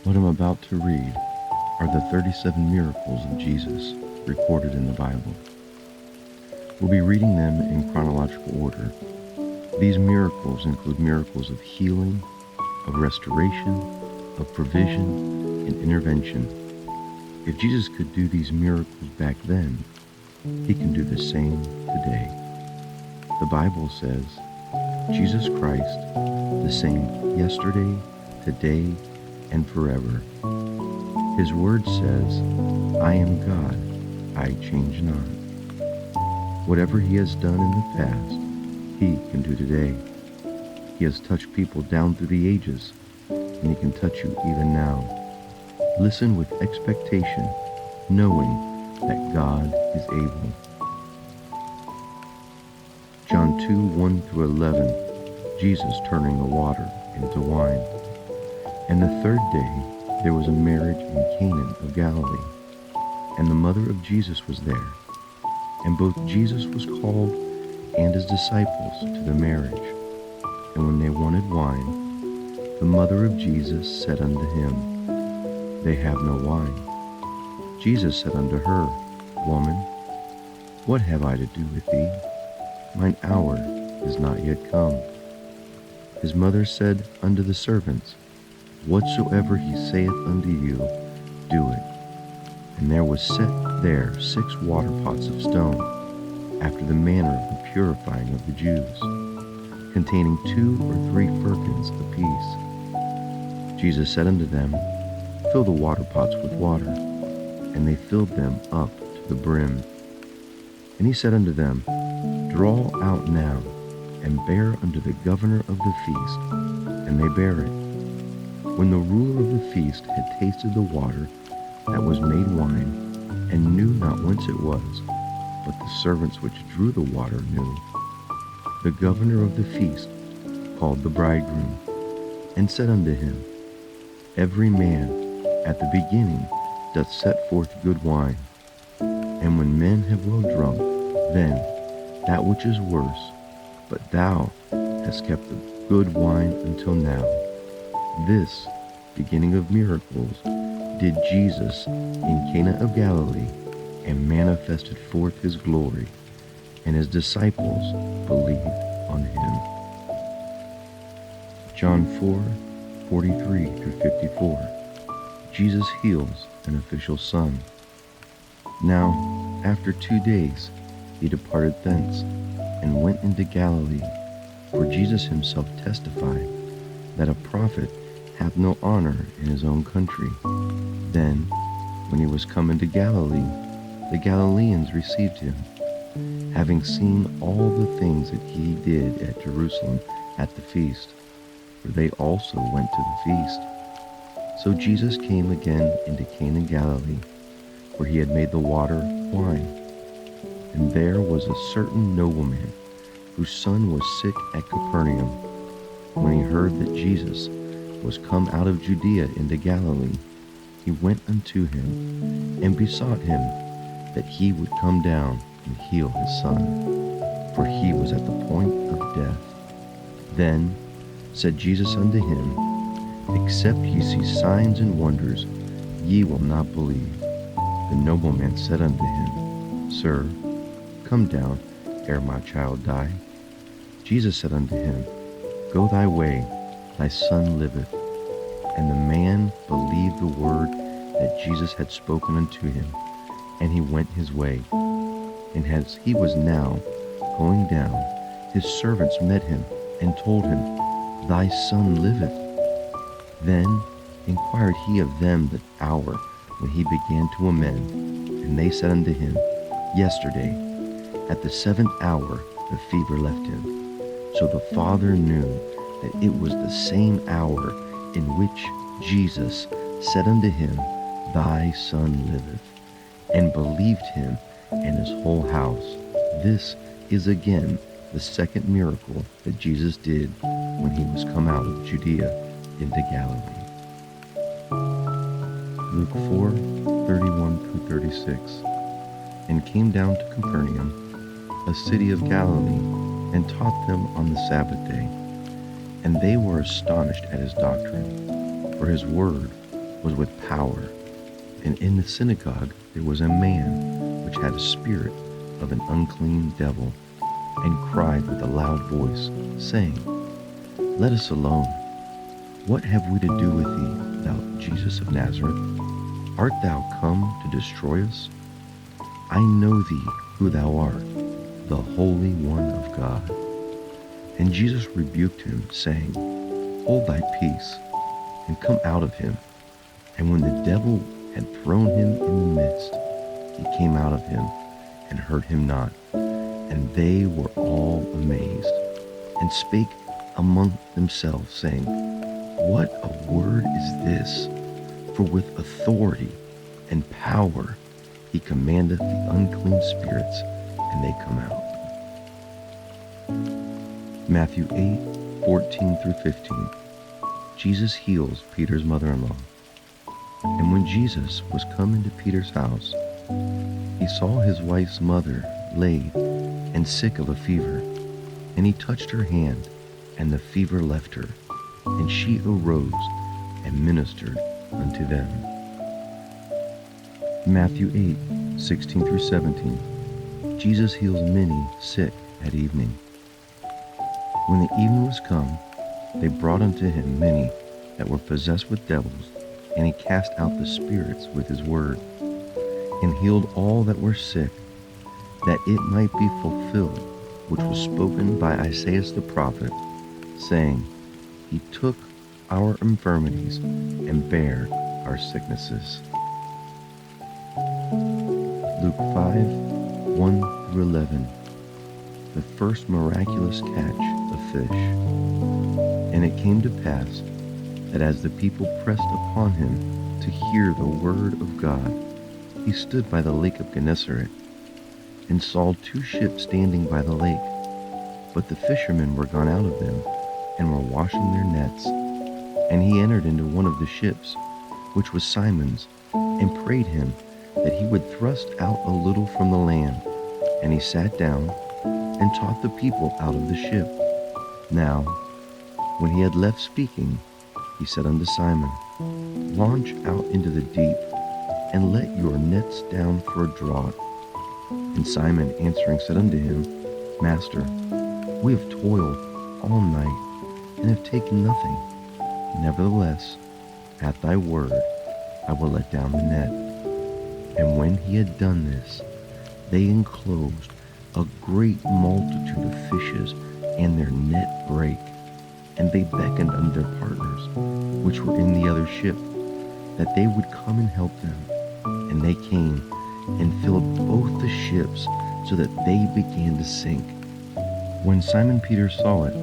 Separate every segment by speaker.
Speaker 1: What I'm about to read are the 37 miracles of Jesus recorded in the Bible. We'll be reading them in chronological order. These miracles include miracles of healing, of restoration, of provision, and intervention. If Jesus could do these miracles back then, he can do the same today. The Bible says, Jesus Christ, the same yesterday, today, and forever. His word says, I am God, I change not. Whatever he has done in the past, he can do today. He has touched people down through the ages, and he can touch you even now. Listen with expectation, knowing that God is able. John 2:1-11, Jesus turning the water into wine. And the third day there was a marriage in Cana of Galilee, and the mother of Jesus was there. And both Jesus was called and his disciples to the marriage. And when they wanted wine, the mother of Jesus said unto him, They have no wine. Jesus said unto her, Woman, what have I to do with thee? Mine hour is not yet come. His mother said unto the servants, Whatsoever he saith unto you, do it. And there was set there 6 water pots of stone, after the manner of the purifying of the Jews, containing 2 or 3 firkins apiece. Jesus said unto them, Fill the water pots with water. And they filled them up to the brim. And he said unto them, Draw out now, and bear unto the governor of the feast. And they bare it. When the ruler of the feast had tasted the water that was made wine, and knew not whence it was, but the servants which drew the water knew, the governor of the feast called the bridegroom, and said unto him, Every man at the beginning doth set forth good wine, and when men have well drunk, then that which is worse, but thou hast kept the good wine until now. This beginning of miracles did Jesus in Cana of Galilee, and manifested forth his glory, and his disciples believed on him. John 4:43-54. Jesus heals an official's son. Now, after 2 days, he departed thence, and went into Galilee, for Jesus himself testified that a prophet hath no honor in his own country. Then, when he was come into Galilee, the Galileans received him, having seen all the things that he did at Jerusalem at the feast, for they also went to the feast. So Jesus came again into Cana of Galilee, where he had made the water wine. And there was a certain nobleman, whose son was sick at Capernaum. When he heard that Jesus was come out of Judea into Galilee, he went unto him, and besought him that he would come down and heal his son, for he was at the point of death. Then said Jesus unto him, Except ye see signs and wonders, ye will not believe. The nobleman said unto him, Sir, come down, ere my child die. Jesus said unto him, Go thy way, thy son liveth. And the man believed the word that Jesus had spoken unto him, and he went his way. And as he was now going down, his servants met him, and told him, Thy son liveth. Then inquired he of them the hour when he began to amend. And they said unto him, Yesterday, at the 7th hour, the fever left him. So the father knew that it was the same hour in which Jesus said unto him, Thy son liveth, and believed him and his whole house. This is again the second miracle that Jesus did when he was come out of Judea into Galilee. Luke 4:31-36. And came down to Capernaum, a city of Galilee, and taught them on the Sabbath day. And they were astonished at his doctrine, for his word was with power. And in the synagogue there was a man which had a spirit of an unclean devil, and cried with a loud voice, saying, Let us alone. What have we to do with thee, thou Jesus of Nazareth? Art thou come to destroy us? I know thee who thou art, the Holy One of God. And Jesus rebuked him, saying, Hold thy peace, and come out of him. And when the devil had thrown him in the midst, he came out of him, and hurt him not. And they were all amazed, and spake among themselves, saying, What a word is this? For with authority and power he commandeth the unclean spirits, and they come out. Matthew 8:14 through 15. Jesus heals Peter's mother-in-law. And when Jesus was come into Peter's house, he saw his wife's mother laid and sick of a fever. And he touched her hand, and the fever left her, and she arose and ministered unto them. Matthew 8:16 through 17. Jesus heals many sick at evening. When the evening was come, they brought unto him many that were possessed with devils, and he cast out the spirits with his word, and healed all that were sick, that it might be fulfilled which was spoken by Isaiah the prophet, saying, He took our infirmities and bare our sicknesses. Luke 5:1 through 11. The first miraculous catch of fish. And it came to pass that as the people pressed upon him to hear the word of God, he stood by the lake of Gennesaret, and saw two ships standing by the lake. But the fishermen were gone out of them, and were washing their nets. And he entered into one of the ships, which was Simon's, and prayed him that he would thrust out a little from the land. And he sat down and taught the people out of the ship. Now, when he had left speaking, he said unto Simon, Launch out into the deep, and let your nets down for a draught. And Simon answering said unto him, Master, we have toiled all night, and have taken nothing. Nevertheless, at thy word I will let down the net. And when he had done this, they enclosed a great multitude of fishes, and their net brake. And they beckoned unto their partners, which were in the other ship, that they would come and help them. And they came and filled both the ships, so that they began to sink. When Simon Peter saw it,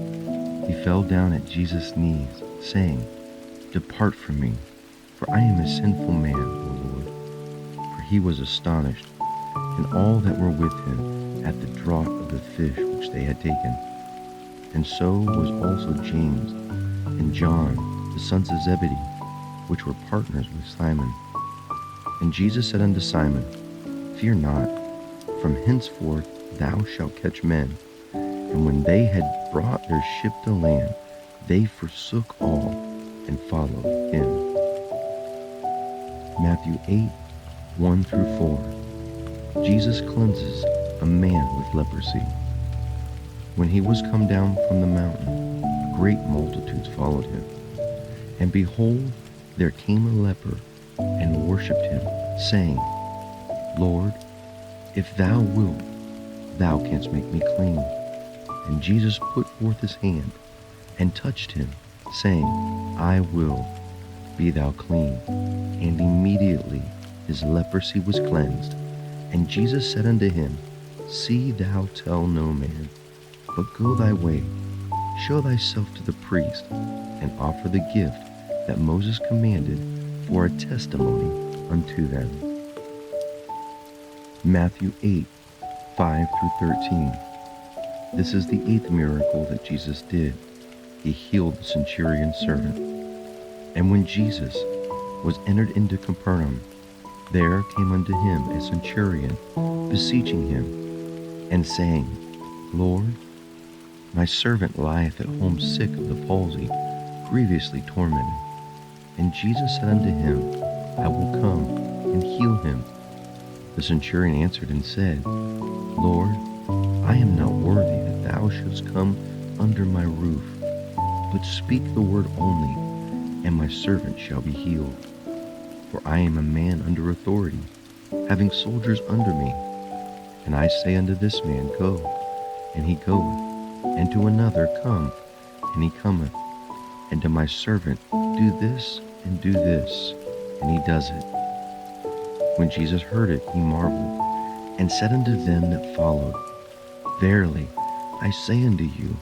Speaker 1: he fell down at Jesus' knees, saying, Depart from me, for I am a sinful man, O Lord. For he was astonished, and all that were with him, at the draught of the fish which they had taken. And so was also James and John, the sons of Zebedee, which were partners with Simon. And Jesus said unto Simon, Fear not, from henceforth thou shalt catch men. And when they had brought their ship to land, they forsook all and followed him. Matthew 8:1 through 4. Jesus cleanses a man with leprosy. When he was come down from the mountain, great multitudes followed him. And behold, there came a leper, and worshipped him, saying, Lord, if thou wilt, thou canst make me clean. And Jesus put forth his hand, and touched him, saying, I will, be thou clean. And immediately his leprosy was cleansed. And Jesus said unto him, See thou tell no man, but go thy way, show thyself to the priest, and offer the gift that Moses commanded for a testimony unto them. Matthew 8:5 through 13. This is the eighth miracle that Jesus did. He healed the centurion's servant. And when Jesus was entered into Capernaum, there came unto him a centurion, beseeching him, and saying, Lord, my servant lieth at home sick of the palsy, grievously tormented. And Jesus said unto him, I will come and heal him. The centurion answered and said, Lord, I am not worthy that thou shouldst come under my roof, but speak the word only, and my servant shall be healed. For I am a man under authority, having soldiers under me. And I say unto this man, Go, and he goeth, and to another, Come, and he cometh, and to my servant, Do this and do this, and he does it. When Jesus heard it, he marveled, and said unto them that followed, Verily, I say unto you,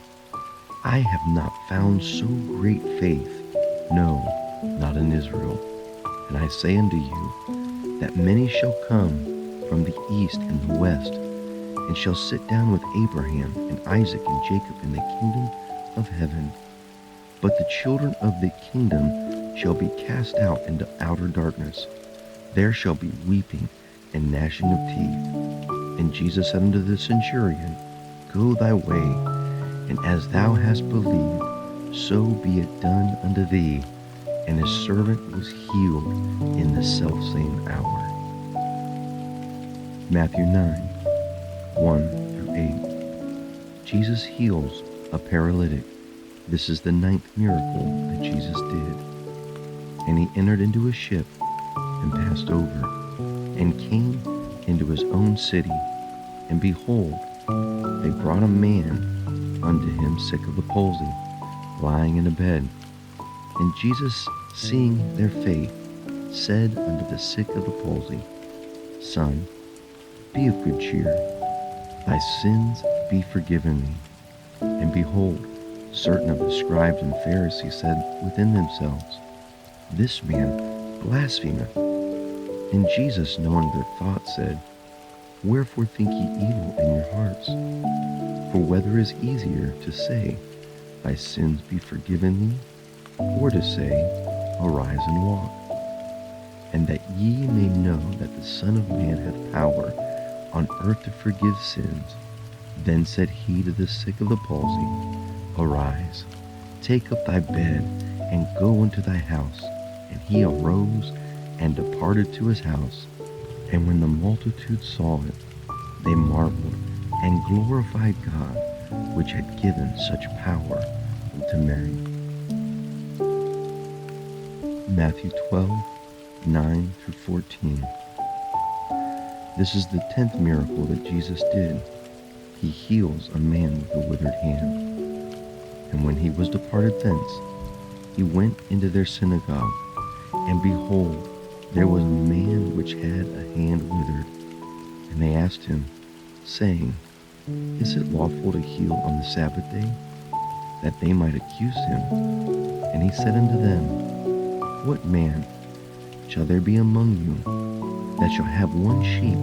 Speaker 1: I have not found so great faith, no, not in Israel. And I say unto you, that many shall come from the east and the west, and shall sit down with Abraham and Isaac and Jacob in the kingdom of heaven. But the children of the kingdom shall be cast out into outer darkness. There shall be weeping and gnashing of teeth. And Jesus said unto the centurion, Go thy way, and as thou hast believed, so be it done unto thee. And his servant was healed in the selfsame hour. Matthew 9, 1 through 8. Jesus heals a paralytic. This is the 9th miracle that Jesus did. And he entered into a ship and passed over, and came into his own city. And behold, they brought a man unto him sick of the palsy, lying in a bed. And Jesus, seeing their faith, said unto the sick of the palsy, Son, be of good cheer, thy sins be forgiven thee. And behold, certain of the scribes and Pharisees said within themselves, This man blasphemeth. And Jesus, knowing their thoughts, said, Wherefore think ye evil in your hearts? For whether is easier to say, Thy sins be forgiven thee, or to say, Arise and walk? And that ye may know that the Son of Man hath power on earth to forgive sins, then said he to the sick of the palsy, Arise, take up thy bed, and go into thy house. And he arose and departed to his house. And when the multitude saw it, they marveled and glorified God, which had given such power unto men. Matthew 12, 9 through 14. This is the 10th miracle that Jesus did. He heals a man with a withered hand. And when he was departed thence, he went into their synagogue, and behold, there was a man which had a hand withered. And they asked him, saying, Is it lawful to heal on the Sabbath day? That they might accuse him. And he said unto them, What man shall there be among you that shall have one sheep,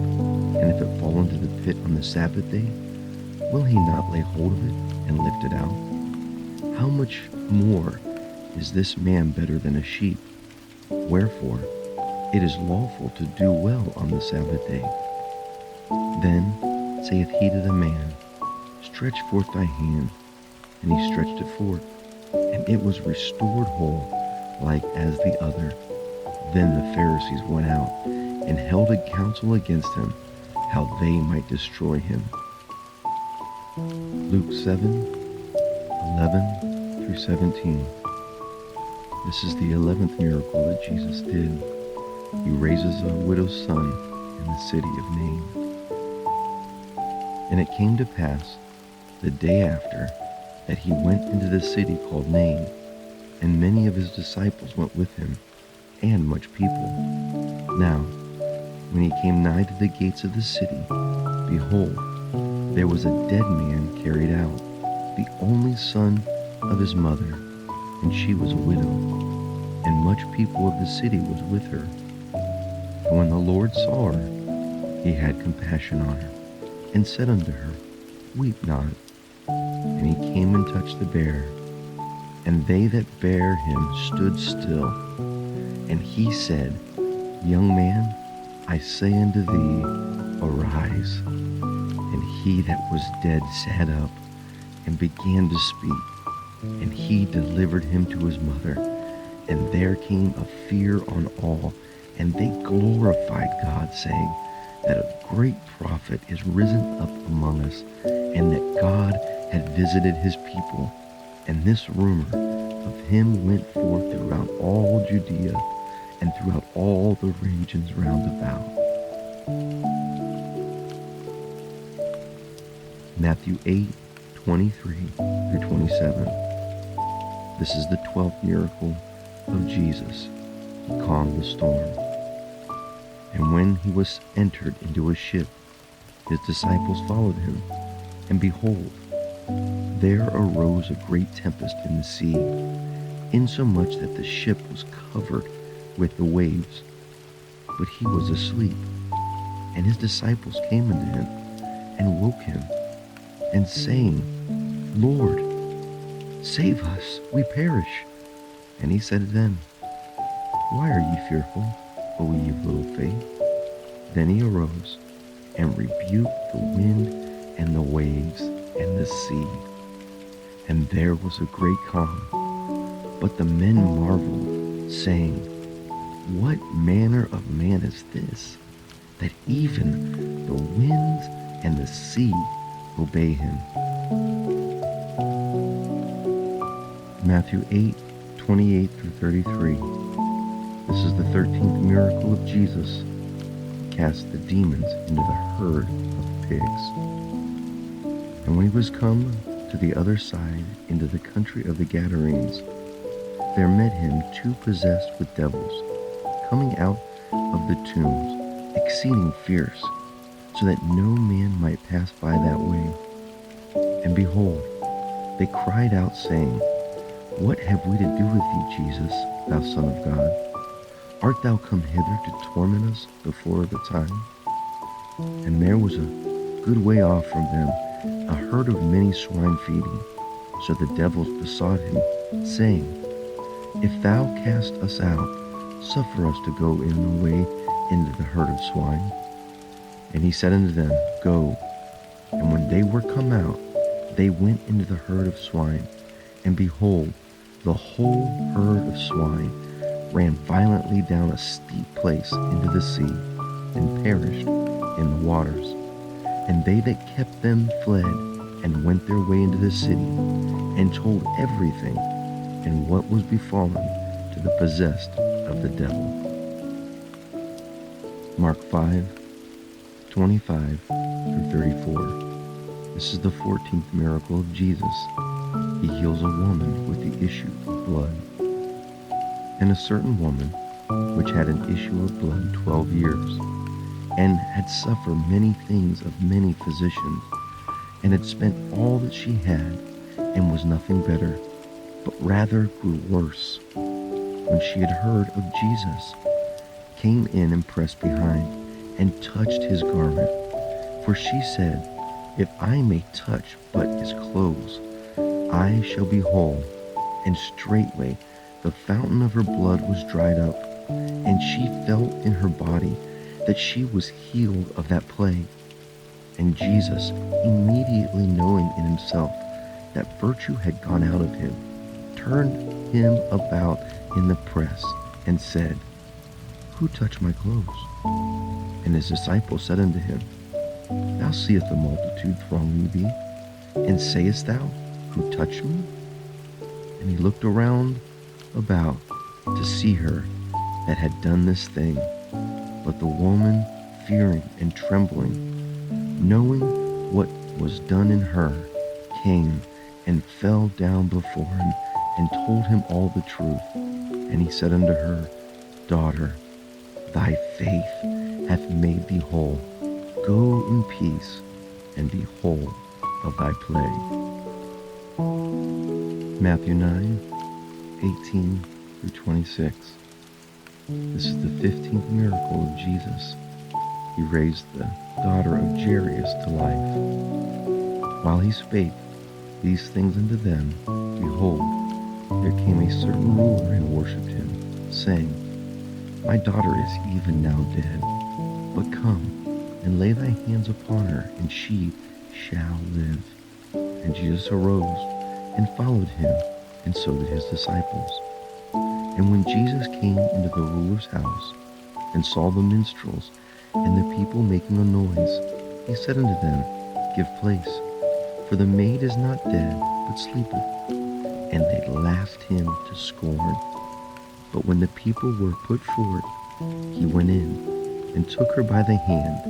Speaker 1: and if it fall into the pit on the Sabbath day, will he not lay hold of it and lift it out? How much more is this man better than a sheep? Wherefore, it is lawful to do well on the Sabbath day. Then saith he to the man, Stretch forth thy hand. And he stretched it forth, and it was restored whole, like as the other. Then the Pharisees went out, and held a council against him, how they might destroy him. Luke 7, 11 through 17. This is the 11th miracle that Jesus did. He raises a widow's son in the city of Nain. And it came to pass, the day after, that he went into the city called Nain, and many of his disciples went with him, and much people. Now, when he came nigh to the gates of the city, behold, there was a dead man carried out, the only son of his mother, and she was a widow, and much people of the city was with her. And when the Lord saw her, he had compassion on her, and said unto her, Weep not. And he came and touched the bier, and they that bare him stood still. And he said, Young man, I say unto thee, arise. And he that was dead sat up, and began to speak. And he delivered him to his mother. And there came a fear on all, and they glorified God, saying that a great prophet is risen up among us, and that God had visited his people. And this rumor of him went forth throughout all Judea and throughout all the regions round about. Matthew 8:23 through 27. This is the 12th miracle of Jesus. He calmed the storm. And when he was entered into a ship, his disciples followed him. And behold, there arose a great tempest in the sea, insomuch that the ship was covered with the waves. But he was asleep. And his disciples came unto him, and woke him, and saying, Lord, save us, we perish. And he said to them, Why are ye fearful, O ye of little faith? Then he arose, and rebuked the wind and the waves and the sea. And there was a great calm. But the men marveled, saying, What manner of man is this, that even the winds and the sea obey him? Matthew 8:28 through 33. This is the 13th miracle of Jesus. He cast the demons into the herd of pigs. And when he was come to the other side, into the country of the Gadarenes, there met him two possessed with devils, coming out of the tombs, exceeding fierce, so that no man might pass by that way. And behold, they cried out, saying, What have we to do with thee, Jesus, thou Son of God? Art thou come hither to torment us before the time? And there was a good way off from them a herd of many swine feeding. So the devils besought him, saying, If thou cast us out, suffer us to go in the way into the herd of swine. And he said unto them, Go. And when they were come out, they went into the herd of swine. And behold, the whole herd of swine ran violently down a steep place into the sea, and perished in the waters. And they that kept them fled, and went their way into the city, and told everything, and what was befallen to the possessed of the devil. Mark 5:25 through 34. This is the 14th miracle of Jesus. He heals a woman with the issue of blood. And a certain woman, which had an issue of blood 12 years, and had suffered many things of many physicians, and had spent all that she had, and was nothing better, but rather grew worse, when she had heard of Jesus, came in and pressed behind, and touched his garment. For she said, If I may touch but his clothes, I shall be whole. And straightway the fountain of her blood was dried up, and she felt in her body that she was healed of that plague. And Jesus, immediately knowing in himself that virtue had gone out of him, turned him about in the press, and said, Who touched my clothes? And his disciples said unto him, Thou seest the multitude thronging thee, and sayest thou, Who touched me? And he looked around about to see her that had done this thing. But the woman, fearing and trembling, knowing what was done in her, came and fell down before him, and told him all the truth. And he said unto her, Daughter, thy faith hath made thee whole. Go in peace, and be whole of thy plague. Matthew 9:18 through 26. This is the 15th miracle of Jesus. He raised the daughter of Jairus to life. While he spake these things unto them, behold, there came a certain ruler and worshipped him, saying, My daughter is even now dead, but come and lay thy hands upon her, and she shall live. And Jesus arose and followed him, and so did his disciples. And when Jesus came into the ruler's house and saw the minstrels and the people making a noise, he said unto them, Give place, for the maid is not dead, but sleepeth. And they laughed him to scorn. But when the people were put forth, he went in and took her by the hand,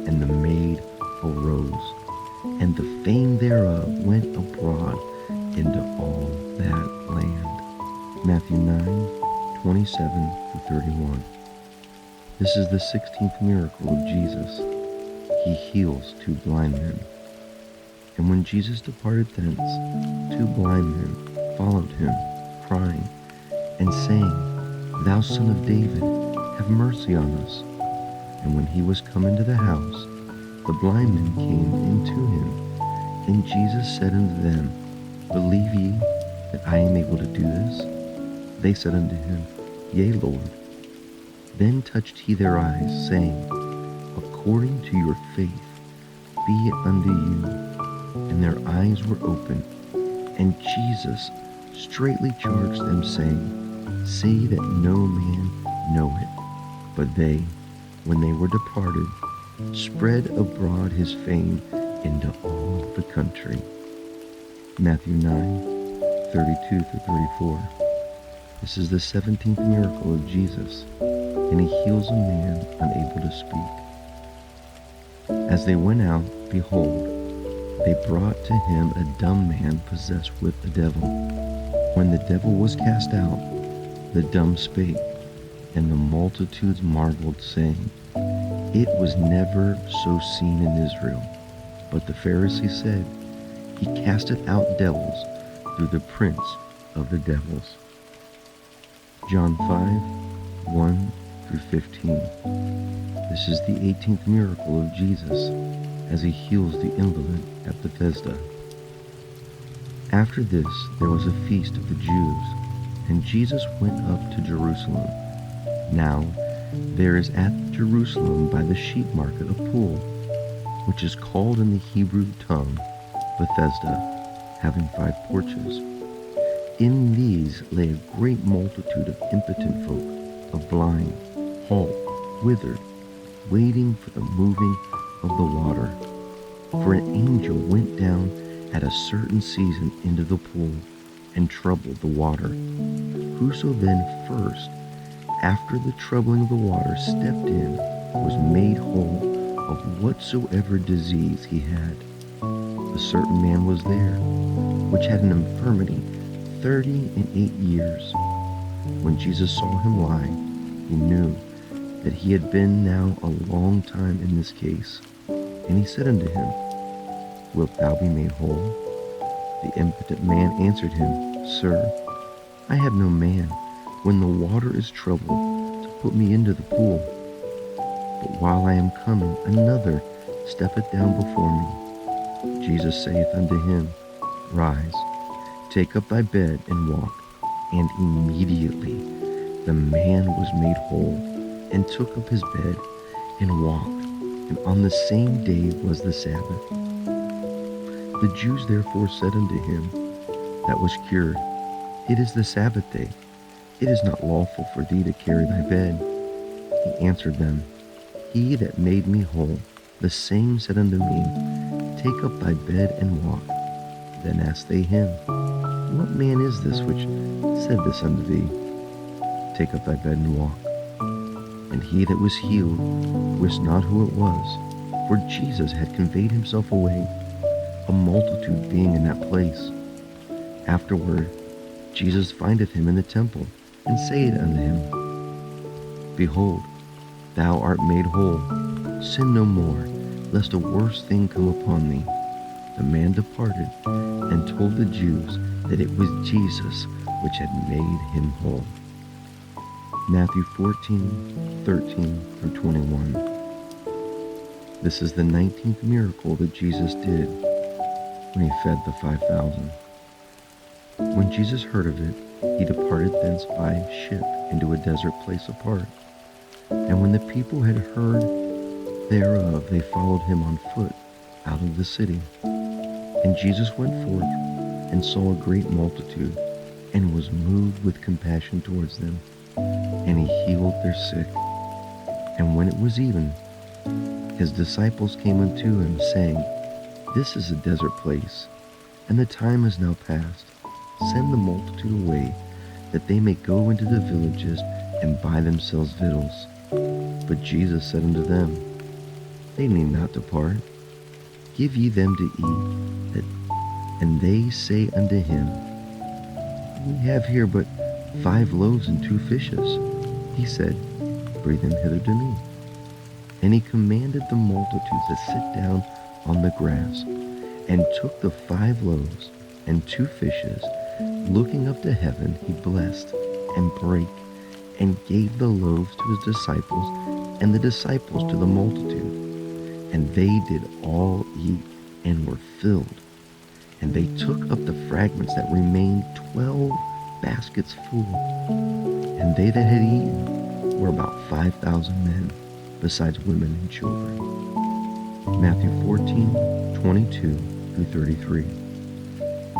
Speaker 1: and the maid arose. And the fame thereof went abroad into all that land. Matthew 9:27-31. This is the 16th miracle of Jesus. He heals two blind men. And when Jesus departed thence, two blind men followed him, crying, and saying, Thou Son of David, have mercy on us. And when he was come into the house, the blind men came into him. And Jesus said unto them, Believe ye that I am able to do this? They said unto him, Yea, Lord. Then touched he their eyes, saying, According to your faith be it unto you. And their eyes were opened. And Jesus straitly charged them, saying, Say that no man know it. But they, when they were departed, spread abroad his fame into all the country. Matthew 9:32-34. This is the 17th miracle of Jesus, and he heals a man unable to speak. As they went out, behold, they brought to him a dumb man possessed with a devil. When the devil was cast out, the dumb spake, and the multitudes marveled, saying, It was never so seen in Israel. But the Pharisees said, He casteth out devils through the prince of the devils. John 5:1-15. This is the 18th miracle of Jesus as he heals the invalid at Bethesda. After this there was a feast of the Jews, and Jesus went up to Jerusalem. Now there is at Jerusalem by the sheep market a pool, which is called in the Hebrew tongue Bethesda, having 5 porches. In these lay a great multitude of impotent folk, of blind, halt, withered, waiting for the moving of the water. For an angel went down at a certain season into the pool and troubled the water. Whoso then first, after the troubling of the water, stepped in, was made whole of whatsoever disease he had. A certain man was there, which had an infirmity 38 years. When Jesus saw him lie, he knew that he had been now a long time in this case. And he said unto him, Wilt thou be made whole? The impotent man answered him, Sir, I have no man, when the water is troubled, to put me into the pool. But while I am coming, another steppeth down before me. Jesus saith unto him, Rise, take up thy bed, and walk. And immediately the man was made whole, and took up his bed, and walked. And on the same day was the Sabbath. The Jews therefore said unto him that was cured, It is the Sabbath day. It is not lawful for thee to carry thy bed. He answered them, He that made me whole, the same said unto me, Take up thy bed and walk. Then asked they him, What man is this which said this unto thee? Take up thy bed and walk. And he that was healed wist not who it was, for Jesus had conveyed himself away, a multitude being in that place. Afterward Jesus findeth him in the temple, and saith unto him, Behold, thou art made whole. Sin no more, lest a worse thing come upon thee. The man departed, and told the Jews that it was Jesus which had made him whole. Matthew 14:13-21. This is the 19th miracle that Jesus did when he fed the 5,000. When Jesus heard of it, he departed thence by ship into a desert place apart. And when the people had heard thereof, they followed him on foot out of the city. And Jesus went forth and saw a great multitude, and was moved with compassion towards them, and he healed their sick. And when it was even, his disciples came unto him, saying, This is a desert place, and the time is now past. Send the multitude away, that they may go into the villages and buy themselves victuals. But Jesus said unto them, They need not depart. Give ye them to eat. And they say unto him, We have here but 5 loaves and 2 fishes. He said, Bring them hither to me. And he commanded the multitude to sit down on the grass, and took the 5 loaves and 2 fishes. Looking up to heaven, he blessed and brake, and gave the loaves to his disciples, and the disciples to the multitude. And they did all eat, and were filled. And they took up the fragments that remained, 12 baskets full. And they that had eaten were about 5,000 men, besides women and children. Matthew 14:22-33.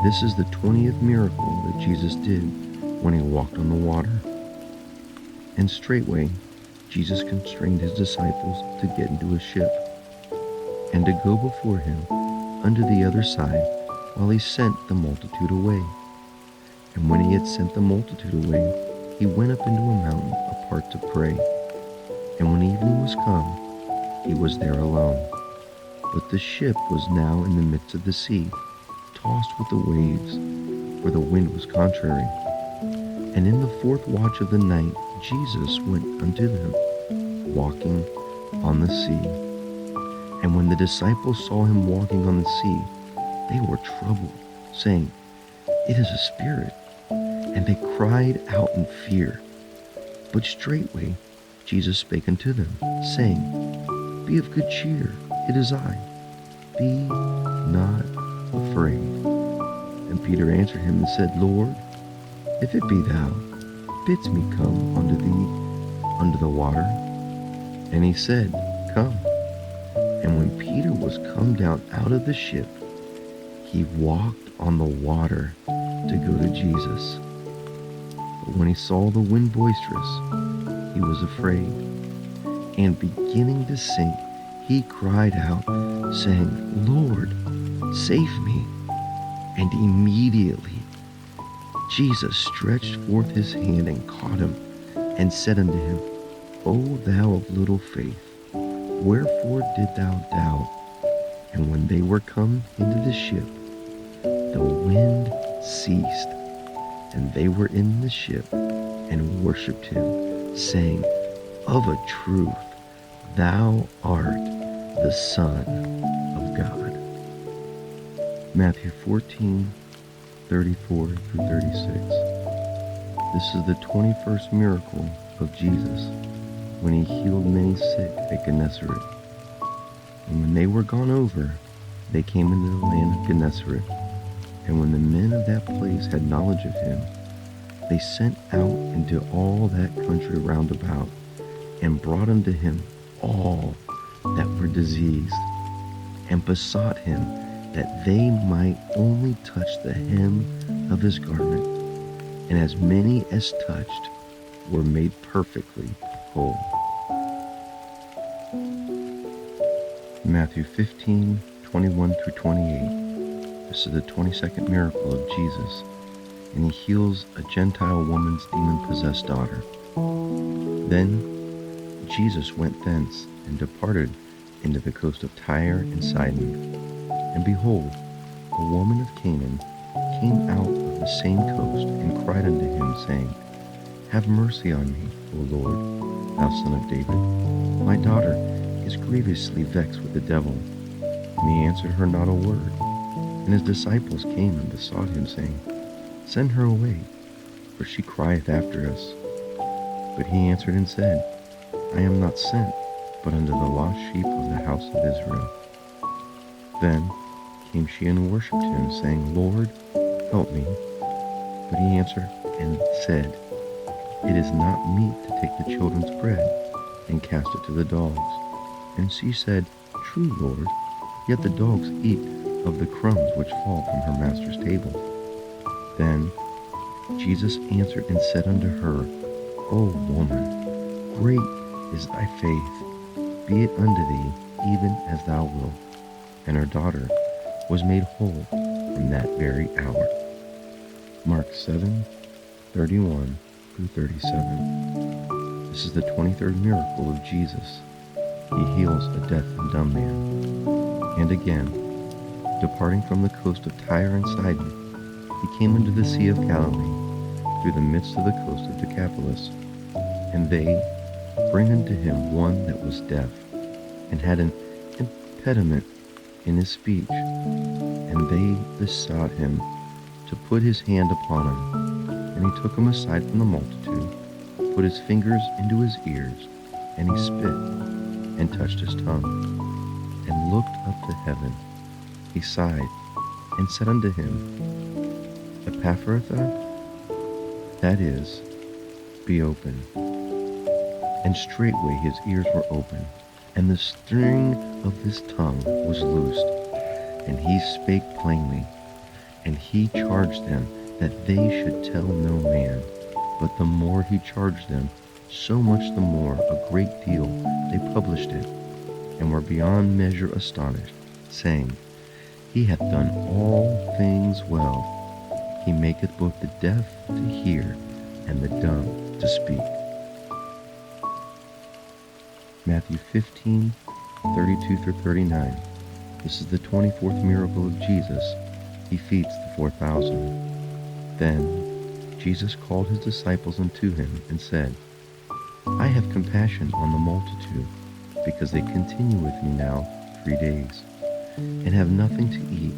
Speaker 1: This is the 20th miracle that Jesus did when he walked on the water. And straightway Jesus constrained his disciples to get into a ship, and to go before him unto the other side, while he sent the multitude away. And when he had sent the multitude away, he went up into a mountain apart to pray. And when evening was come, he was there alone. But the ship was now in the midst of the sea, tossed with the waves, for the wind was contrary. And in the 4th watch of the night Jesus went unto them, walking on the sea. And when the disciples saw him walking on the sea, they were troubled, saying, It is a spirit. And they cried out in fear. But straightway Jesus spake unto them, saying, Be of good cheer, it is I. Be not afraid. And Peter answered him and said, Lord, if it be thou, bidst me come unto thee under the water. And he said, Come. And when Peter was come down out of the ship, he walked on the water to go to Jesus. But when he saw the wind boisterous, he was afraid, and beginning to sink, he cried out, saying, Lord, save me. And immediately Jesus stretched forth his hand and caught him, and said unto him, O thou of little faith, wherefore didst thou doubt? And when they were come into the ship, the wind ceased, and they were in the ship, and worshipped him, saying, Of a truth, thou art the Son of God. Matthew 14:34-36. This is the 21st miracle of Jesus, when he healed many sick at Gennesaret. And when they were gone over, they came into the land of Gennesaret. And when the men of that place had knowledge of him, they sent out into all that country round about, and brought unto him all that were diseased, and besought him that they might only touch the hem of his garment. And as many as touched were made perfectly whole. Matthew 15:21-28. This is the 22nd miracle of Jesus, and he heals a Gentile woman's demon-possessed daughter. Then Jesus went thence and departed into the coast of Tyre and Sidon. And behold, a woman of Canaan came out of the same coast and cried unto him, saying, Have mercy on me, O Lord, thou son of David. My daughter is grievously vexed with the devil. And he answered her not a word. And his disciples came and besought him, saying, Send her away, for she crieth after us. But he answered and said, I am not sent, but unto the lost sheep of the house of Israel. Then came she and worshipped him, saying, Lord, help me. But he answered and said, It is not meet to take the children's bread and cast it to the dogs. And she said, True, Lord, yet the dogs eat of the crumbs which fall from her master's table. Then Jesus answered and said unto her, O woman, great is thy faith. Be it unto thee even as thou wilt. And her daughter was made whole from that very hour. Mark 7:31 through 37. This is the 23rd miracle of Jesus. He heals a deaf and dumb man. And again, departing from the coast of Tyre and Sidon, he came into the Sea of Galilee, through the midst of the coast of Decapolis. And they bring unto him one that was deaf, and had an impediment in his speech. And they besought him to put his hand upon him. And he took him aside from the multitude, put his fingers into his ears, and he spit, and touched his tongue, and looked up to heaven. He sighed, and said unto him, Epaphratha, that is, be open. And straightway his ears were open, and the string of his tongue was loosed, and he spake plainly. And he charged them that they should tell no man. But the more he charged them, so much the more a great deal they published it, and were beyond measure astonished, saying, He hath done all things well. He maketh both the deaf to hear, and the dumb to speak. Matthew 15:32 through 39. This is the 24th miracle of Jesus. He feeds the 4,000. Then Jesus called his disciples unto him, and said, I have compassion on the multitude, because they continue with me now 3 days, and have nothing to eat,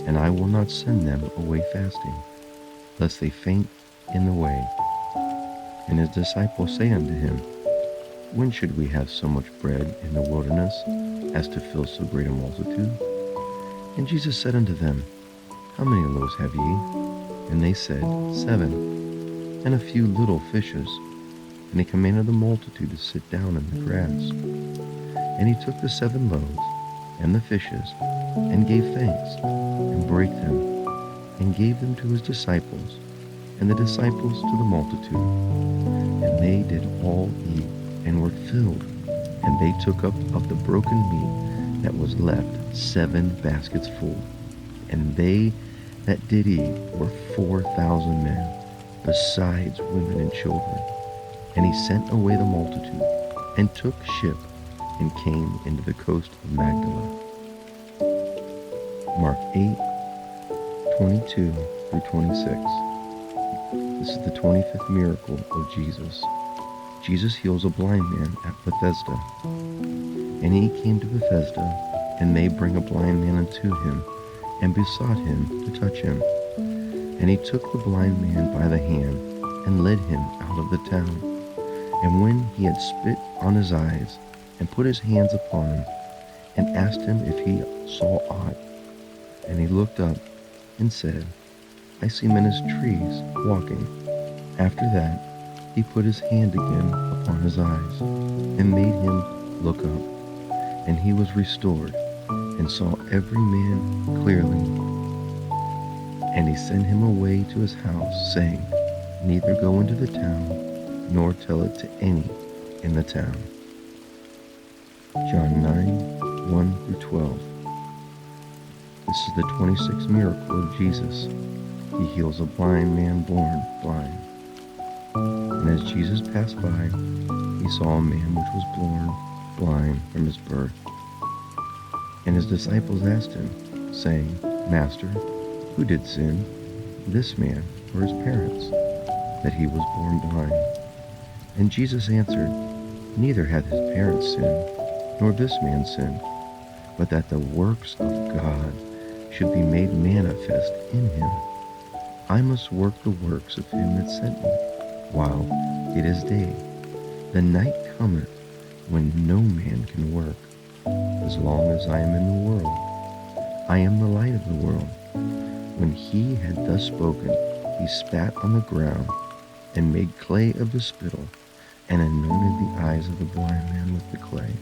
Speaker 1: and I will not send them away fasting, lest they faint in the way. And his disciples say unto him, When should we have so much bread in the wilderness, as to fill so great a multitude? And Jesus said unto them, How many loaves have ye? And they said, 7, and a few little fishes. And he commanded the multitude to sit down in the grass. And he took the 7 loaves and the fishes, and gave thanks, and brake them, and gave them to his disciples, and the disciples to the multitude. And they did all eat, and were filled. And they took up of the broken meat that was left 7 baskets full. And they that did eat were 4,000 men, besides women and children. And he sent away the multitude, and took ship, and came into the coast of Magdala. Mark 8:22 through 26. This is the 25th miracle of Jesus. Jesus heals a blind man at Bethesda. And he came to Bethesda, and they bring a blind man unto him, and besought him to touch him. And he took the blind man by the hand, and led him out of the town. And when he had spit on his eyes, and put his hands upon him, and asked him if he saw aught, and he looked up, and said, I see men as trees walking. After that, he put his hand again upon his eyes, and made him look up. And he was restored, and saw every man clearly. And he sent him away to his house, saying, Neither go into the town, nor tell it to any in the town. John 9:1 through 12. This is the 26th miracle of Jesus. He heals a blind man born blind. And as Jesus passed by, he saw a man which was born blind from his birth. And his disciples asked him, saying, Master, who did sin, this man or his parents, that he was born blind? And Jesus answered, Neither hath his parents sinned, nor this man sinned, but that the works of God should be made manifest in him. I must work the works of him that sent me, while it is day. The night cometh when no man can work. As long as I am in the world, I am the light of the world. When he had thus spoken, he spat on the ground, and made clay of the spittle, and anointed the eyes of the blind man with the clay,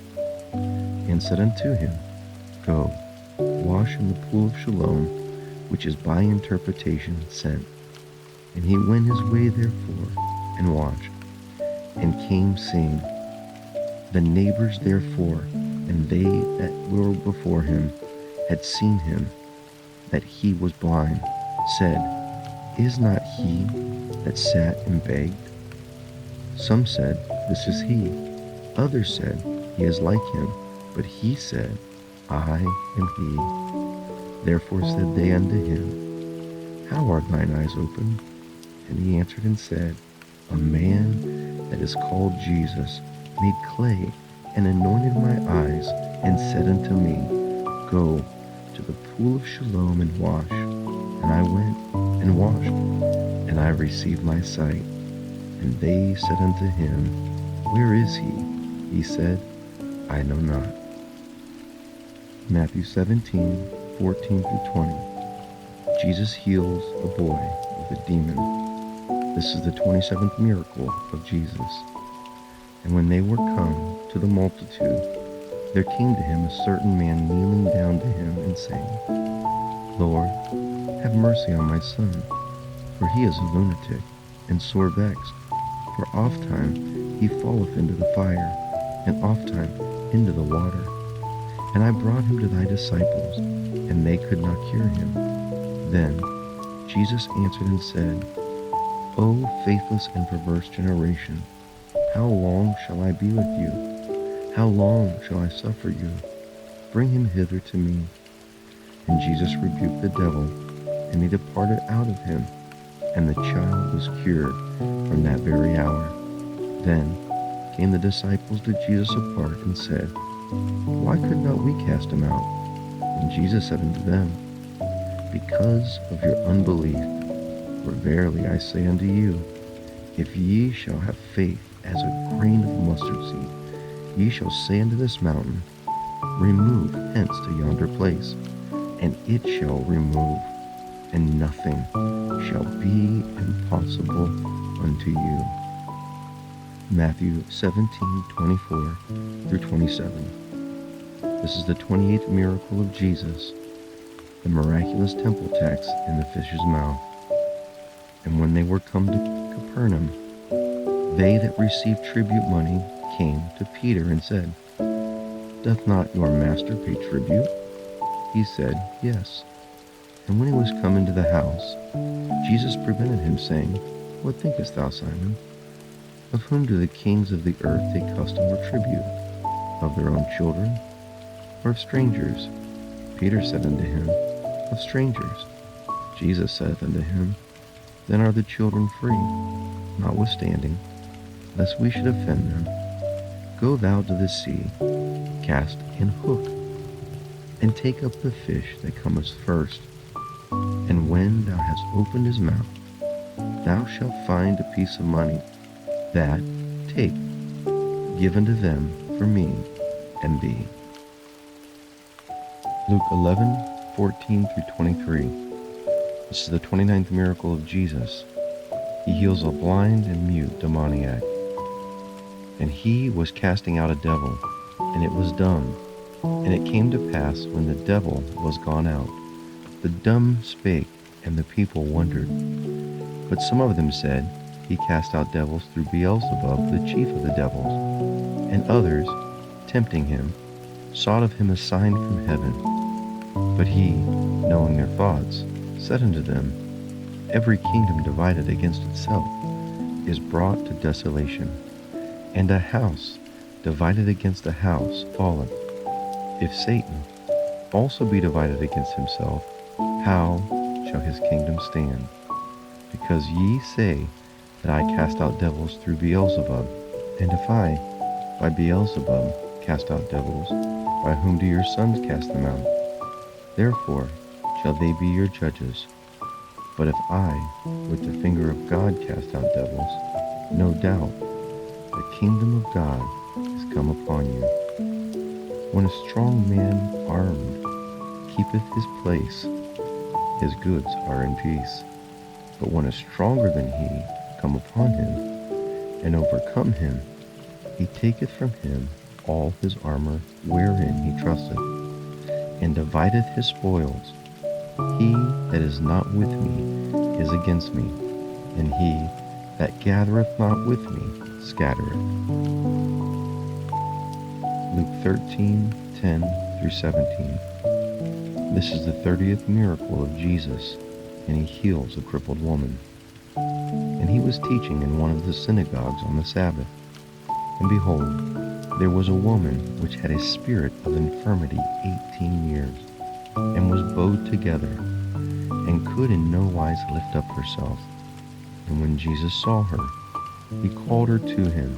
Speaker 1: and said unto him, Go, wash in the pool of Siloam, which is by interpretation sent. And he went his way therefore, and watched, and came seeing. The neighbors therefore, and they that were before him, had seen him, that he was blind, said, Is not he that sat and begged? Some said, This is he. Others said, He is like him. But he said, I am he. Therefore said they unto him, How are thine eyes opened? And he answered and said, A man that is called Jesus made clay and anointed my eyes, and said unto me, Go to the pool of Siloam and wash. And I went and washed, and I received my sight. And they said unto him, Where is he? He said, I know not. Matthew 17:14 through 20. Jesus heals a boy with a demon. This is the 27th miracle of Jesus. And when they were come to the multitude, there came to him a certain man kneeling down to him and saying, Lord, have mercy on my son, for he is a lunatic and sore vexed. For ofttimes he falleth into the fire, and ofttimes into the water. And I brought him to thy disciples, and they could not cure him. Then Jesus answered and said, O faithless and perverse generation, how long shall I be with you? How long shall I suffer you? Bring him hither to me. And Jesus rebuked the devil, and he departed out of him, and the child was cured from that very hour. Then came the disciples to Jesus apart, and said, Why could not we cast him out? And Jesus said unto them, Because of your unbelief. For verily I say unto you, if ye shall have faith as a grain of mustard seed, ye shall say unto this mountain, Remove hence to yonder place, and it shall remove, and nothing shall be impossible unto you. Matthew 17:24 through 27. This is the 28th miracle of Jesus, the miraculous temple tax in the fish's mouth. And when they were come to Capernaum, they that received tribute money came to Peter and said, Doth not your master pay tribute? He said, Yes. And when he was come into the house, Jesus prevented him, saying, What thinkest thou, Simon? Of whom do the kings of the earth take custom or tribute? Of their own children, or of strangers? Peter said unto him, Of strangers. Jesus saith unto him, Then are the children free. Notwithstanding, lest we should offend them, go thou to the sea, cast an hook, and take up the fish that cometh first. And when thou hast opened his mouth, thou shalt find a piece of money. That take, give unto them for me and thee. Luke 11:14 through 23. This is the 29th miracle of Jesus. He heals a blind and mute demoniac. And he was casting out a devil, and it was dumb. And it came to pass, when the devil was gone out, the dumb spake, and the people wondered. But some of them said, He cast out devils through Beelzebub, the chief of the devils. And others, tempting him, sought of him a sign from heaven. But he, knowing their thoughts, said unto them, Every kingdom divided against itself is brought to desolation, and a house divided against a house falleth. If Satan also be divided against himself, how shall his kingdom stand? Because ye say that I cast out devils through Beelzebub, and if I, by Beelzebub, cast out devils, by whom do your sons cast them out? Therefore shall they be your judges. But if I, with the finger of God, cast out devils, no doubt the kingdom of God is come upon you. When a strong man armed keepeth his place, his goods are in peace. But when a stronger than he come upon him, and overcome him, he taketh from him all his armor wherein he trusteth, and divideth his spoils. He that is not with me is against me, and he that gathereth not with me scattereth. Luke 13:10 through 17. This is the 30th miracle of Jesus, and he heals a crippled woman. And he was teaching in one of the synagogues on the Sabbath. And behold, there was a woman which had a spirit of infirmity 18 years, and was bowed together, and could in no wise lift up herself. And when Jesus saw her, he called her to him,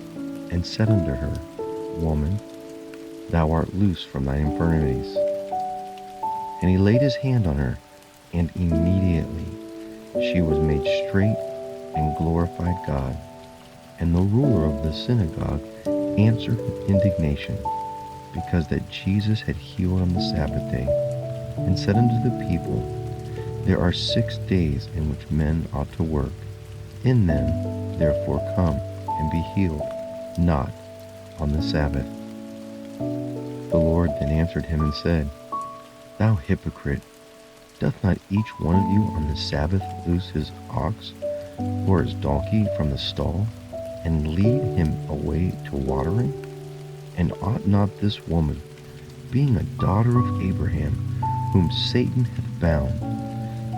Speaker 1: and said unto her, Woman, thou art loosed from thine infirmities. And he laid his hand on her, and immediately she was made straight, and glorified God. And the ruler of the synagogue answered with indignation, because that Jesus had healed on the Sabbath day, and said unto the people, There are 6 days in which men ought to work. In them therefore come and be healed, not on the Sabbath. The Lord then answered him and said, Thou hypocrite, doth not each one of you on the Sabbath loose his ox or his donkey from the stall, and lead him away to watering? And ought not this woman, being a daughter of Abraham, whom Satan hath bound,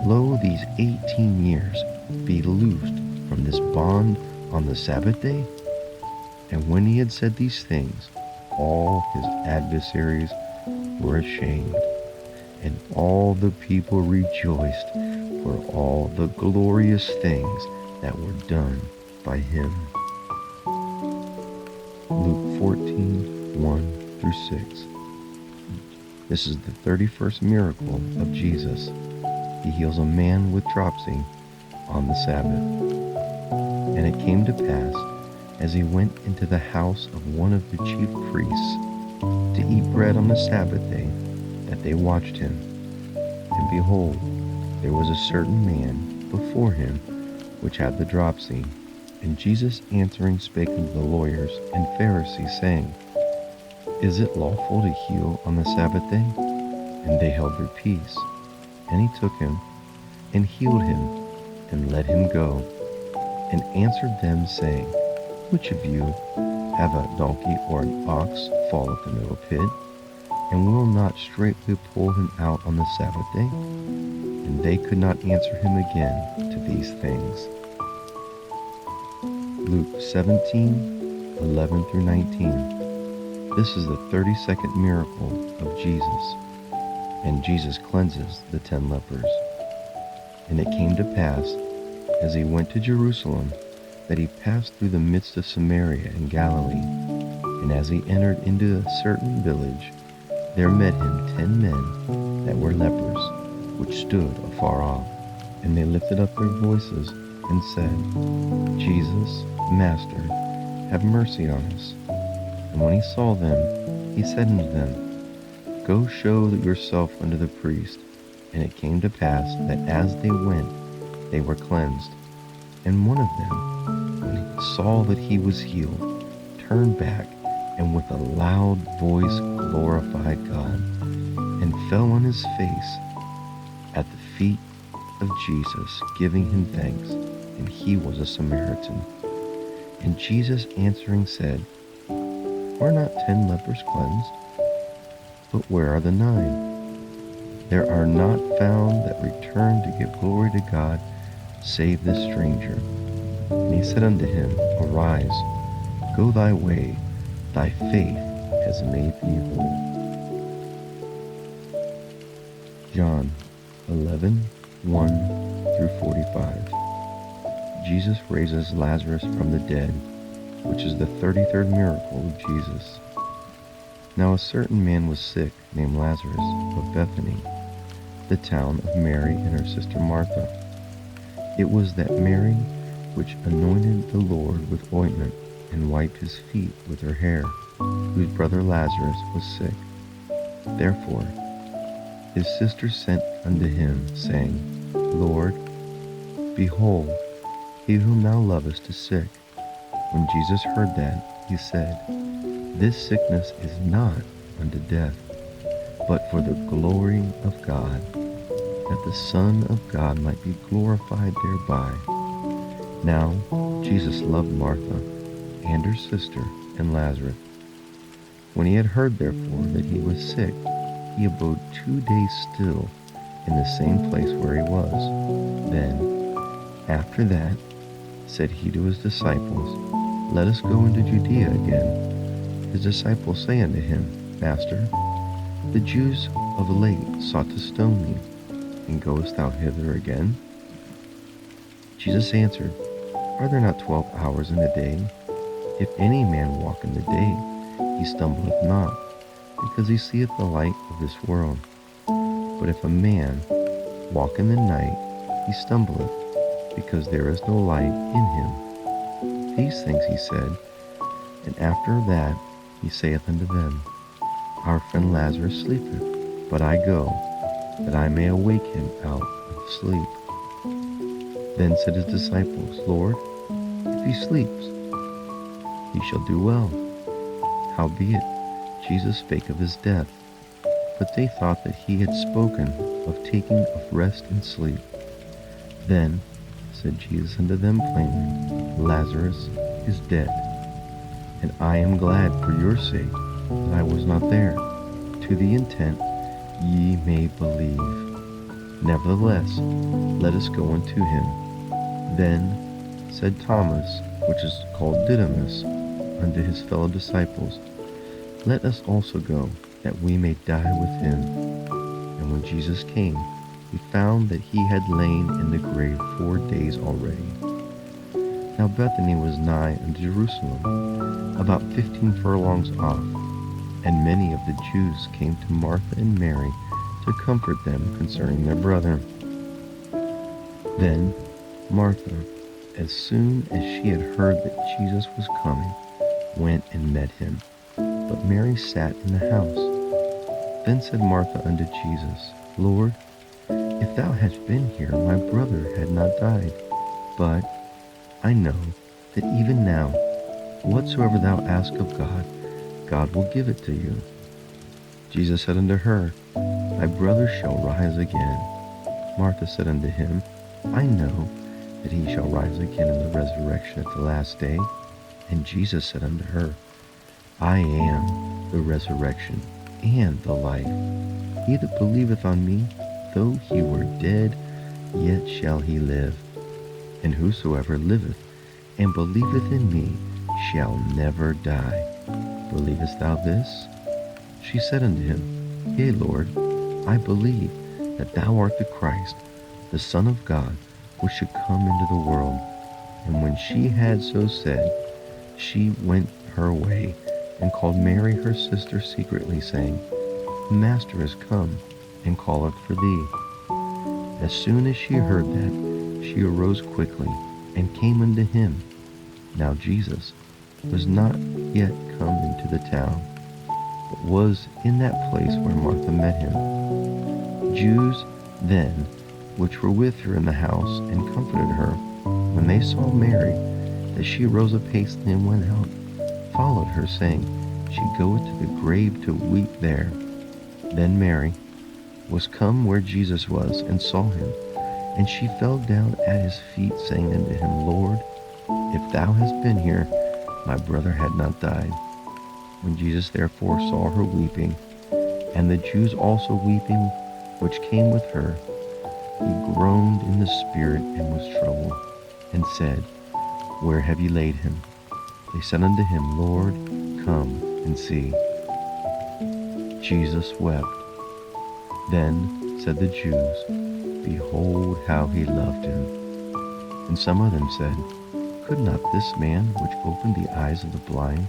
Speaker 1: lo, these 18 years, be loosed from this bond on the Sabbath day? And when he had said these things, all his adversaries were ashamed, and all the people rejoiced for all the glorious things that were done by him. Luke 14:1 through 6. This is the 31st miracle of Jesus. He heals a man with dropsy on the Sabbath. And it came to pass, as he went into the house of one of the chief priests to eat bread on the Sabbath day, that they watched him. And behold, there was a certain man before him which had the dropsy. And Jesus answering spake unto the lawyers and Pharisees, saying, Is it lawful to heal on the Sabbath day? And they held their peace. And he took him, and healed him, and let him go, and answered them, saying, Which of you have a donkey or an ox falleth into a pit, and will not straightway pull him out on the Sabbath day? And they could not answer him again to these things. Luke 17:11 through 19. This is the 32nd miracle of Jesus, and Jesus cleanses the 10 lepers. And it came to pass, as he went to Jerusalem, that he passed through the midst of Samaria and Galilee. And as he entered into a certain village, there met him 10 men that were lepers, which stood afar off. And they lifted up their voices and said, Jesus, Master, have mercy on us. And when he saw them, he said unto them, Go show yourself unto the priest. And it came to pass that as they went, they were cleansed. And one of them, when he saw that he was healed, turned back, and with a loud voice glorified God, and fell on his face at the feet of Jesus, giving him thanks. And he was a Samaritan. And Jesus answering said, Are not 10 lepers cleansed? But where are the 9? There are not found that return to give glory to God, save this stranger. And he said unto him, Arise, go thy way, thy faith has made thee whole. John 11:1 through 45. Jesus raises Lazarus from the dead, which is the 33rd miracle of Jesus. Now a certain man was sick, named Lazarus, of Bethany, the town of Mary and her sister Martha. It was that Mary which anointed the Lord with ointment, and wiped his feet with her hair, whose brother Lazarus was sick. Therefore his sister sent unto him, saying, Lord, behold, he whom thou lovest is sick. When Jesus heard that, he said, This sickness is not unto death, but for the glory of God, that the Son of God might be glorified thereby. Now Jesus loved Martha and her sister and Lazarus. When he had heard therefore that he was sick, he abode 2 days still in the same place where he was. Then, after that, said he to his disciples, Let us go into Judea again. His disciples say unto him, Master, the Jews of late sought to stone thee, and goest thou hither again? Jesus answered, Are there not 12 hours in a day? If any man walk in the day, he stumbleth not, because he seeth the light of this world. But if a man walk in the night, he stumbleth, because there is no light in him. These things he said, and after that he saith unto them, Our friend Lazarus sleepeth, but I go, that I may awake him out of sleep. Then said his disciples, Lord, if he sleeps, he shall do well. Howbeit, Jesus spake of his death, but they thought that he had spoken of taking of rest and sleep. Then said Jesus unto them plainly, Lazarus is dead, and I am glad for your sake that I was not there, to the intent ye may believe. Nevertheless, let us go unto him. Then said Thomas, which is called Didymus, unto his fellow disciples, Let us also go, that we may die with him. And when Jesus came, he found that he had lain in the grave 4 days already. Now Bethany was nigh unto Jerusalem, about 15 furlongs off, and many of the Jews came to Martha and Mary to comfort them concerning their brother. Then Martha, as soon as she had heard that Jesus was coming, went and met him. But Mary sat in the house. Then said Martha unto Jesus, Lord, if thou hadst been here, my brother had not died. But I know that even now, whatsoever thou ask of God, God will give it to you. Jesus said unto her, Thy brother shall rise again. Martha said unto him, I know that he shall rise again in the resurrection at the last day. And Jesus said unto her, I am the resurrection and the life. He that believeth on me, though he were dead, yet shall he live. And whosoever liveth and believeth in me shall never die. Believest thou this? She said unto him, Yea, Lord, I believe that thou art the Christ, the Son of God, which should come into the world. And when she had so said, she went her way, and called Mary her sister secretly, saying, The Master is come, and calleth for thee. As soon as she heard that, she arose quickly, and came unto him. Now Jesus was not yet come into the town, but was in that place where Martha met him. Jews then, which were with her in the house, and comforted her, when they saw Mary, that she arose hastily and went out, followed her, saying, She goeth to the grave to weep there. Then Mary was come where Jesus was, and saw him, and she fell down at his feet, saying unto him, Lord, if thou hadst been here, my brother had not died. When Jesus therefore saw her weeping, and the Jews also weeping, which came with her, he groaned in the spirit, and was troubled, and said, Where have ye laid him? They said unto him, Lord, come and see. Jesus wept. Then said the Jews, Behold how he loved him. And some of them said, Could not this man, which opened the eyes of the blind,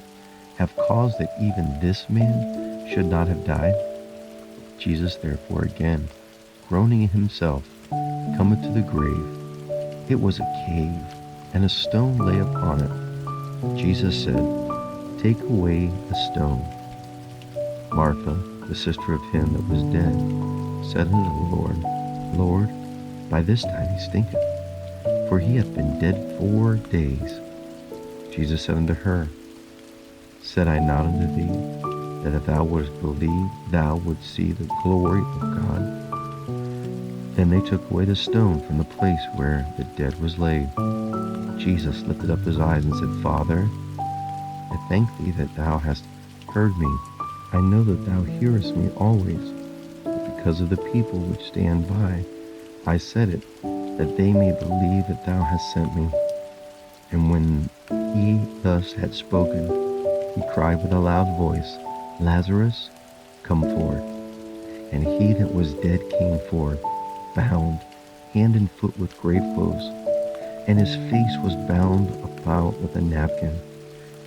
Speaker 1: have caused that even this man should not have died? Jesus therefore again, groaning in himself, cometh to the grave. It was a cave, and a stone lay upon it. Jesus said, Take away the stone. Martha, the sister of him that was dead, said unto the Lord, Lord, by this time he stinketh, for he hath been dead 4 days. Jesus said unto her, Said I not unto thee, that if thou wouldst believe, thou wouldst see the glory of God? Then they took away the stone from the place where the dead was laid. Jesus lifted up his eyes and said, Father, I thank thee that thou hast heard me. I know that thou hearest me always, but because of the people which stand by, I said it, that they may believe that thou hast sent me. And when he thus had spoken, he cried with a loud voice, Lazarus, come forth. And he that was dead came forth, bound hand and foot with grave clothes, and his face was bound about with a napkin.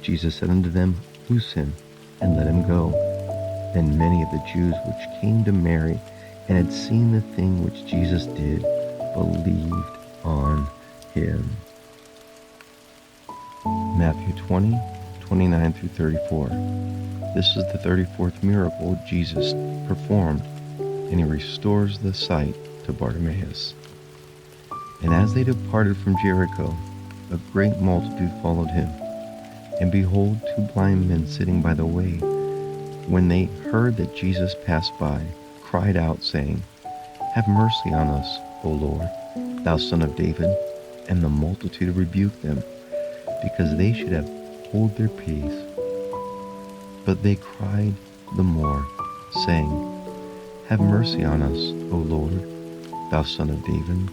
Speaker 1: Jesus said unto them, Loose him, and let him go. Then many of the Jews which came to Mary and had seen the thing which Jesus did believed on him. Matthew 20:29 through 34. This is the 34th miracle Jesus performed, and he restores the sight to Bartimaeus. And as they departed from Jericho, a great multitude followed him. And behold, two blind men sitting by the way, when they heard that Jesus passed by, cried out, saying, Have mercy on us, O Lord, thou Son of David. And the multitude rebuked them, because they should have hold their peace. But they cried the more, saying, Have mercy on us, O Lord, thou Son of David.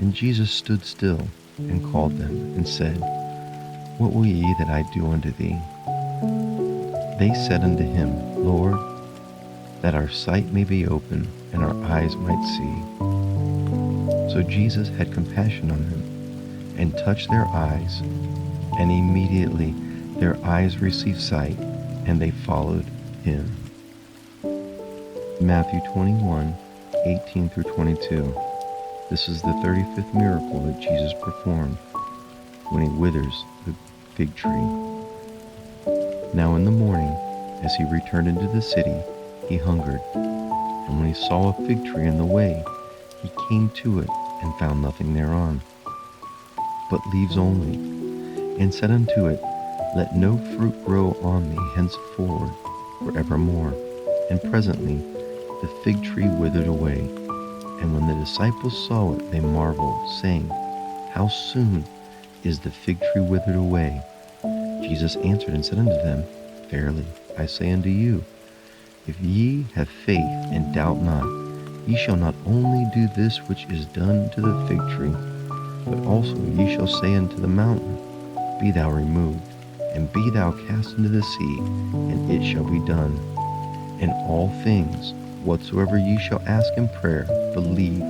Speaker 1: And Jesus stood still, and called them, and said, What will ye that I do unto thee? They said unto him, Lord, that our sight may be open, and our eyes might see. So Jesus had compassion on them, and touched their eyes, and immediately their eyes received sight, and they followed him. Matthew 21:18 through 22. This is the 35th miracle that Jesus performed, when he withers the fig tree. Now in the morning, as he returned into the city, he hungered. And when he saw a fig tree in the way, he came to it, and found nothing thereon, but leaves only, and said unto it, Let no fruit grow on thee henceforward forevermore. And presently the fig tree withered away. And when the disciples saw it, they marveled, saying, How soon is the fig tree withered away? Jesus answered and said unto them, Verily I say unto you, if ye have faith and doubt not, ye shall not only do this which is done to the fig tree, but also ye shall say unto the mountain, Be thou removed, and be thou cast into the sea, and it shall be done. In all things whatsoever ye shall ask in prayer, believe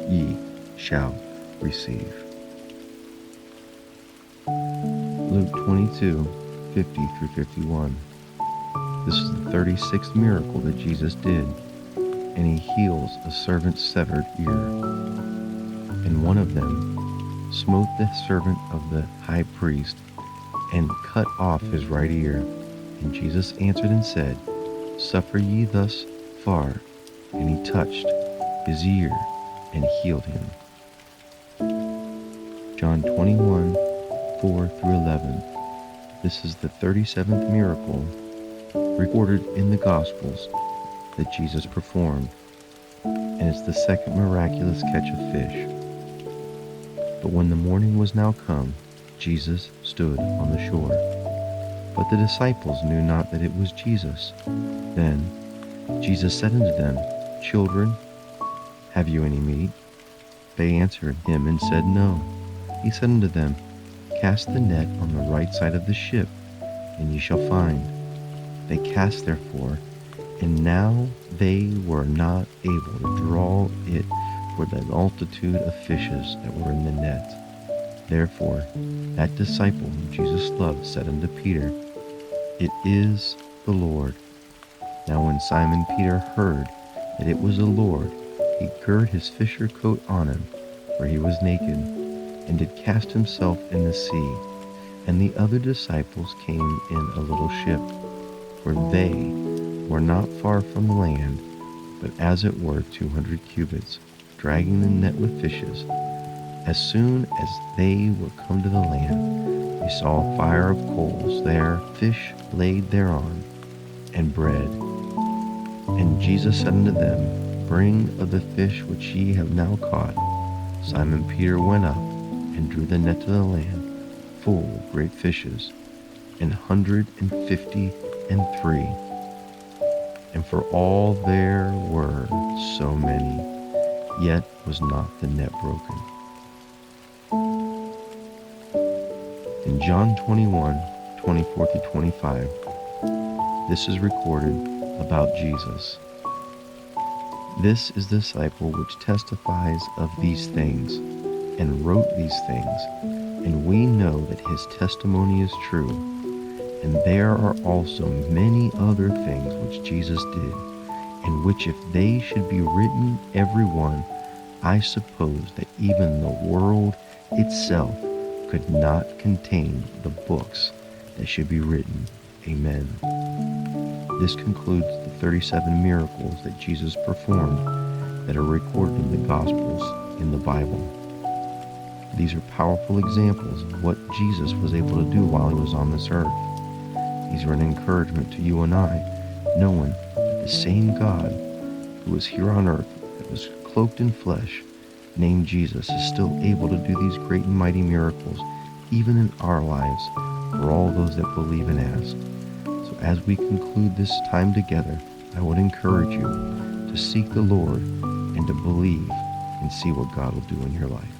Speaker 1: ye shall receive. Luke 22:50 through 51. This is the 36th miracle that Jesus did, and he heals a servant's severed ear. And one of them smote the servant of the high priest, and cut off his right ear. And Jesus answered and said, Suffer ye thus far? And he touched his ear and healed him. John 21:4 through 11. This is the 37th miracle recorded in the Gospels that Jesus performed, and it's the second miraculous catch of fish. But when the morning was now come, Jesus stood on the shore. But the disciples knew not that it was Jesus. Then Jesus said unto them, Children, have you any meat? They answered him and said, No. He said unto them, Cast the net on the right side of the ship, and ye shall find. They cast therefore, and now they were not able to draw it for the multitude of fishes that were in the net. Therefore that disciple whom Jesus loved said unto Peter, It is the Lord. Now when Simon Peter heard that it was the Lord, he girt his fisher coat on him, for he was naked, and did cast himself in the sea. And the other disciples came in a little ship, for they were not far from the land, but as it were 200 cubits, dragging the net with fishes. As soon as they were come to the land, they saw a fire of coals there, fish laid thereon, and bread. And Jesus said unto them, Bring of the fish which ye have now caught. Simon Peter went up, and drew the net to the land full of great fishes, 153. And for all there were so many, yet was not the net broken. In John 21:24-25, this is recorded about Jesus. This is the disciple which testifies of these things, and wrote these things, and we know that his testimony is true. And there are also many other things which Jesus did, and which if they should be written every one, I suppose that even the world itself could not contain the books that should be written. Amen. This concludes the 37 miracles that Jesus performed that are recorded in the Gospels in the Bible. These are powerful examples of what Jesus was able to do while he was on this earth. These are an encouragement to you and I, knowing that the same God who was here on earth, that was cloaked in flesh, named Jesus, is still able to do these great and mighty miracles, even in our lives, for all those that believe and ask. So as we conclude this time together, I would encourage you to seek the Lord and to believe and see what God will do in your life.